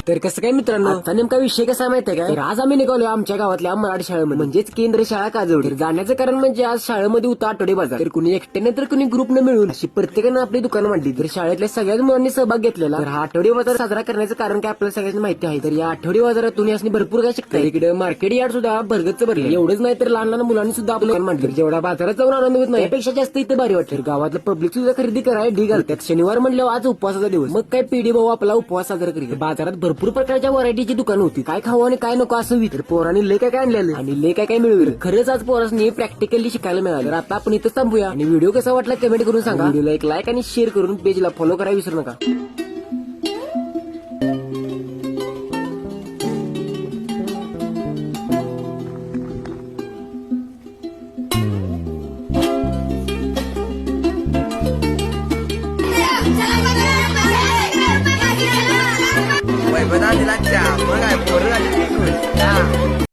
तर कसं काय मित्रांनो, आता नेमका विषय कसा माहितीये का? तर आज आम्ही निघालो आमच्या गावातल्या मराठी शाळेमध्ये, म्हणजेच केंद्र शाळा काजवडी. जाण्याचं कारण म्हणजे आज शाळेमध्ये होता आठवडे बाजार. तर कुणी एकट्याने तर कुणी ग्रुपने मिळून अशी प्रत्येकानं आपली दुकानं मांडली. तर शाळेतल्या सगळ्याच मुलांनी सहभाग घेतलेला. तर हा आठवडे बाजार साजरा करण्याचं कारण काय आपल्याला सगळ्यांना माहिती आहे. तर या आठवडे बाजारातून यासनी भरपूर काय शिकता. इकडे मार्केट यार्ड सुद्धा भरगच्च भरले. एवढंच नाही तर लहान लहान मुलांनी सुद्धा आपलं दुकान मांडलं. जेवढा बाजारात जाऊन आनंद होत नाही त्यापेक्षा जास्त इथे भारी वाटतं. तर गावातलं पब्लिक सुद्धा खरेदी करायला ढी घालतात. शनिवार म्हणल्यावर आज उपवासाचा दिवस, मग काय पीडी भाऊ आपला उपवास साजरा करीत. बाजारात भरपूर प्रकारच्या व्हरायटीची दुकान होती. काय खावं आणि काय नको असं विचार. पोरांनी लय काय आणलेलं आणि लय काय मिळवलं. खरंच आज पोरांनी प्रॅक्टिकली शिकायला मिळालं. तर आता आपण इथंच थांबूया आणि व्हिडिओ कसा वाटला कमेंट करून सांगा. व्हिडिओला एक लाईक आणि शेअर करून पेजला फॉलो करायला विसरू नका. वैभव दादीला चहा मग काय पोरं झाली.